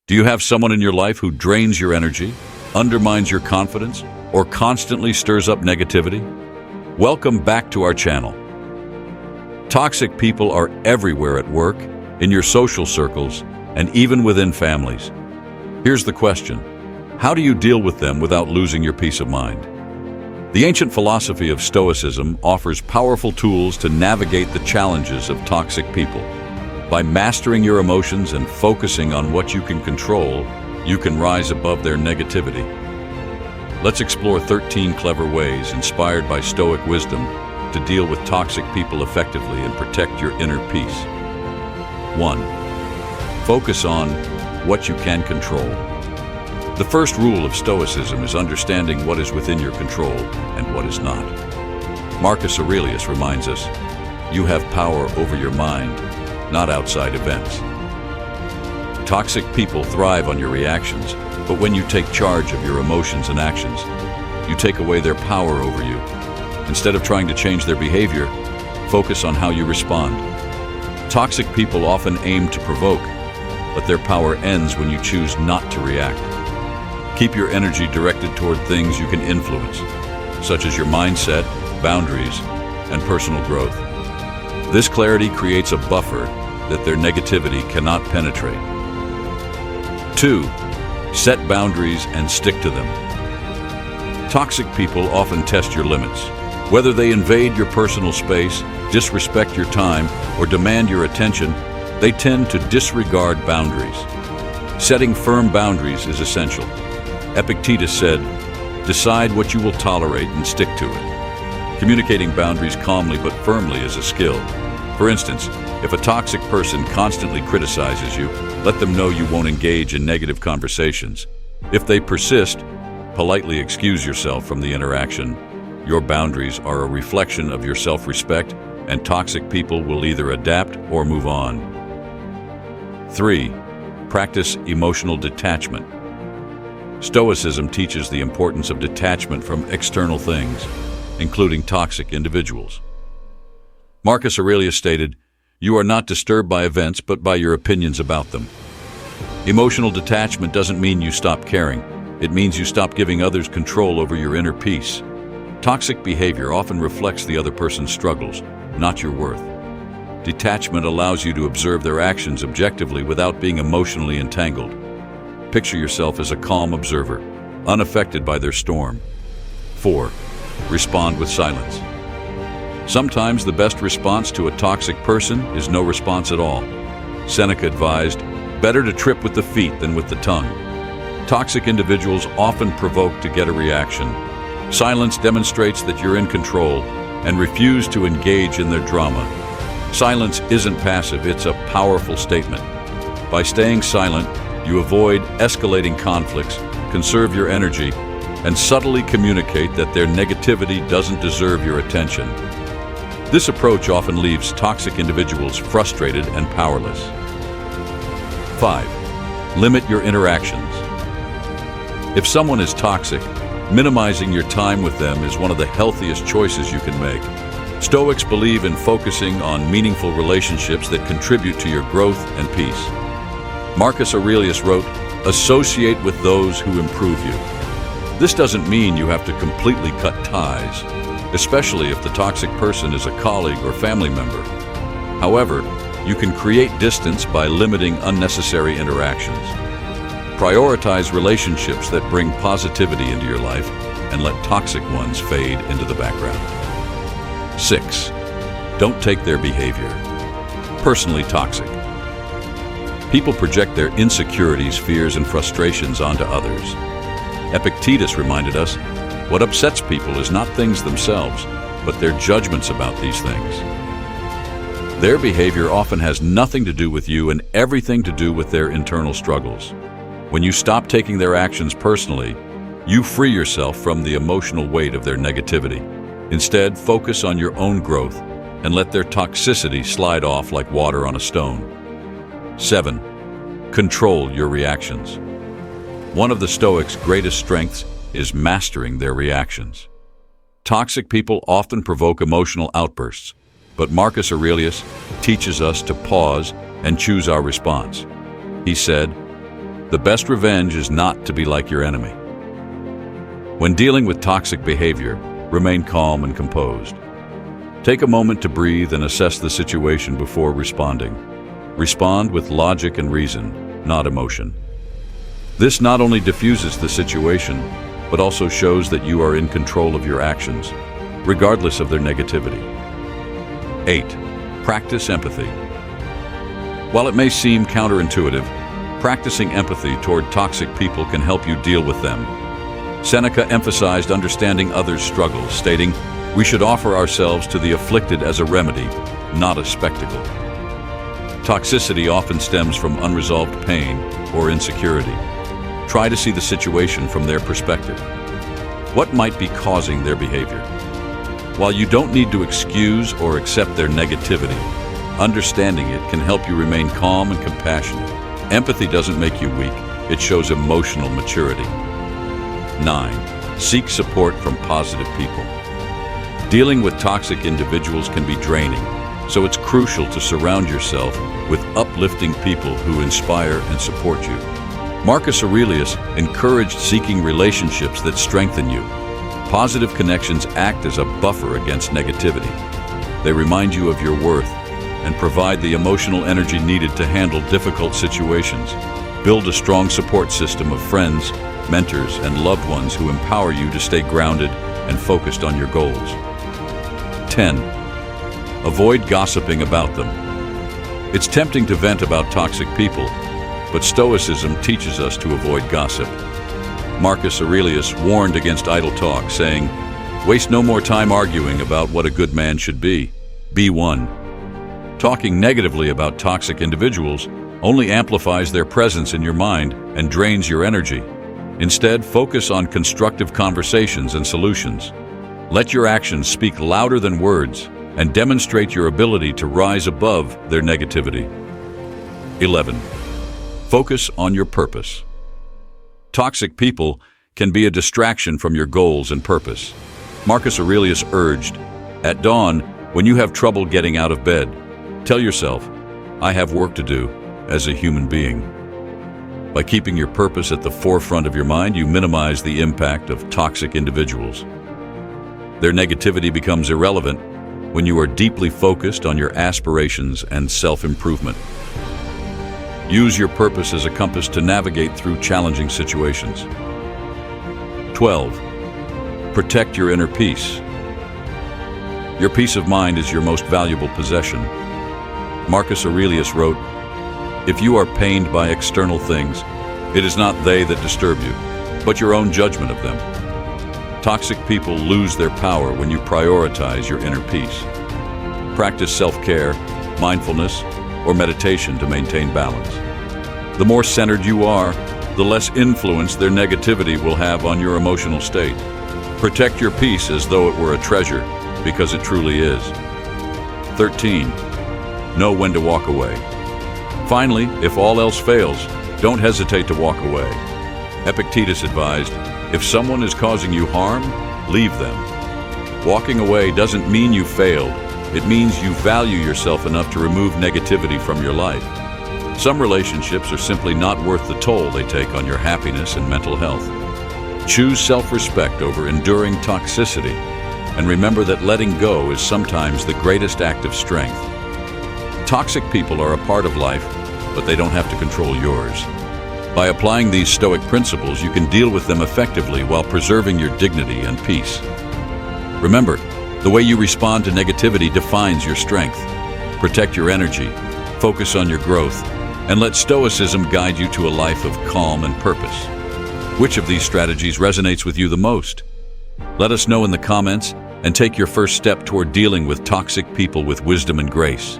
Do you have someone in your life who drains your energy, undermines your confidence, or constantly stirs up negativity? Welcome back to our channel. Toxic people are everywhere at work, in your social circles, and even within families. Here's the question: how do you deal with them without losing your peace of mind? The ancient philosophy of Stoicism offers powerful tools to navigate the challenges of toxic people. By mastering your emotions and focusing on what you can control, you can rise above their negativity. Let's explore 13 clever ways inspired by Stoic wisdom to deal with toxic people effectively and protect your inner peace. 1. Focus on what you can control. The first rule of Stoicism is understanding what is within your control and what is not. Marcus Aurelius reminds us, you have power over your mind, not outside events. Toxic people thrive on your reactions, but when you take charge of your emotions and actions, you take away their power over you. Instead of trying to change their behavior, focus on how you respond. Toxic people often aim to provoke, but their power ends when you choose not to react. Keep your energy directed toward things you can influence, such as your mindset, boundaries, and personal growth. This clarity creates a buffer that their negativity cannot penetrate. 2. Set boundaries and stick to them. Toxic people often test your limits. Whether they invade your personal space, disrespect your time, or demand your attention, they tend to disregard boundaries. Setting firm boundaries is essential. Epictetus said, "Decide what you will tolerate and stick to it." Communicating boundaries calmly but firmly is a skill. For instance, if a toxic person constantly criticizes you, let them know you won't engage in negative conversations. If they persist, politely excuse yourself from the interaction. Your boundaries are a reflection of your self-respect, and toxic people will either adapt or move on. 3. Practice emotional detachment. Stoicism teaches the importance of detachment from external things, including toxic individuals. Marcus Aurelius stated, "You are not disturbed by events, but by your opinions about them." Emotional detachment doesn't mean you stop caring. It means you stop giving others control over your inner peace. Toxic behavior often reflects the other person's struggles, not your worth. Detachment allows you to observe their actions objectively without being emotionally entangled. Picture yourself as a calm observer, unaffected by their storm. 4. Respond with silence. Sometimes the best response to a toxic person is no response at all. Seneca advised, "Better to trip with the feet than with the tongue." Toxic individuals often provoke to get a reaction. Silence demonstrates that you're in control and refuse to engage in their drama. Silence isn't passive, it's a powerful statement. By staying silent, you avoid escalating conflicts, conserve your energy, and subtly communicate that their negativity doesn't deserve your attention. This approach often leaves toxic individuals frustrated and powerless. 5. Limit your interactions. If someone is toxic, minimizing your time with them is one of the healthiest choices you can make. Stoics believe in focusing on meaningful relationships that contribute to your growth and peace. Marcus Aurelius wrote, "Associate with those who improve you." This doesn't mean you have to completely cut ties, especially if the toxic person is a colleague or family member. However, you can create distance by limiting unnecessary interactions. Prioritize relationships that bring positivity into your life and let toxic ones fade into the background. 6. Don't take their behavior personally toxic. People project their insecurities, fears, and frustrations onto others. Epictetus reminded us, what upsets people is not things themselves, but their judgments about these things. Their behavior often has nothing to do with you and everything to do with their internal struggles. When you stop taking their actions personally, you free yourself from the emotional weight of their negativity. Instead, focus on your own growth and let their toxicity slide off like water on a stone. 7. Control your reactions. One of the Stoics' greatest strengths is mastering their reactions. Toxic people often provoke emotional outbursts, but Marcus Aurelius teaches us to pause and choose our response. He said, The best revenge is not to be like your enemy. When dealing with toxic behavior, remain calm and composed. Take a moment to breathe and assess the situation before responding. Respond with logic and reason, not emotion. This not only diffuses the situation, but also shows that you are in control of your actions, regardless of their negativity. 8. Practice empathy. While it may seem counterintuitive, practicing empathy toward toxic people can help you deal with them. Seneca emphasized understanding others' struggles, stating, "We should offer ourselves to the afflicted as a remedy, not a spectacle." Toxicity often stems from unresolved pain or insecurity. Try to see the situation from their perspective. What might be causing their behavior? While you don't need to excuse or accept their negativity, understanding it can help you remain calm and compassionate. Empathy doesn't make you weak, it shows emotional maturity. 9. Seek support from positive people. Dealing with toxic individuals can be draining, so it's crucial to surround yourself with uplifting people who inspire and support you. Marcus Aurelius encouraged seeking relationships that strengthen you. Positive connections act as a buffer against negativity. They remind you of your worth and provide the emotional energy needed to handle difficult situations. Build a strong support system of friends, mentors, and loved ones who empower you to stay grounded and focused on your goals. 10. Avoid gossiping about them. It's tempting to vent about toxic people, but Stoicism teaches us to avoid gossip. Marcus Aurelius warned against idle talk, saying, "Waste no more time arguing about what a good man should be. Be one." Talking negatively about toxic individuals only amplifies their presence in your mind and drains your energy. Instead, focus on constructive conversations and solutions. Let your actions speak louder than words and demonstrate your ability to rise above their negativity. 11. Focus on your purpose. Toxic people can be a distraction from your goals and purpose. Marcus Aurelius urged, "At dawn, when you have trouble getting out of bed, tell yourself, 'I have work to do as a human being.'" By keeping your purpose at the forefront of your mind, you minimize the impact of toxic individuals. Their negativity becomes irrelevant when you are deeply focused on your aspirations and self-improvement. Use your purpose as a compass to navigate through challenging situations. 12. Protect your inner peace. Your peace of mind is your most valuable possession. Marcus Aurelius wrote, "If you are pained by external things, it is not they that disturb you, but your own judgment of them." Toxic people lose their power when you prioritize your inner peace. Practice self-care, mindfulness, or meditation to maintain balance. The more centered you are, the less influence their negativity will have on your emotional state. Protect your peace as though it were a treasure, because it truly is. 13. Know when to walk away. Finally, if all else fails, don't hesitate to walk away. Epictetus advised, "If someone is causing you harm, leave them." Walking away doesn't mean you failed. It means you value yourself enough to remove negativity from your life. Some relationships are simply not worth the toll they take on your happiness and mental health. Choose self-respect over enduring toxicity, and remember that letting go is sometimes the greatest act of strength. Toxic people are a part of life, but they don't have to control yours. By applying these Stoic principles, you can deal with them effectively while preserving your dignity and peace. Remember, the way you respond to negativity defines your strength. Protect your energy, focus on your growth, and let Stoicism guide you to a life of calm and purpose. Which of these strategies resonates with you the most? Let us know in the comments and take your first step toward dealing with toxic people with wisdom and grace.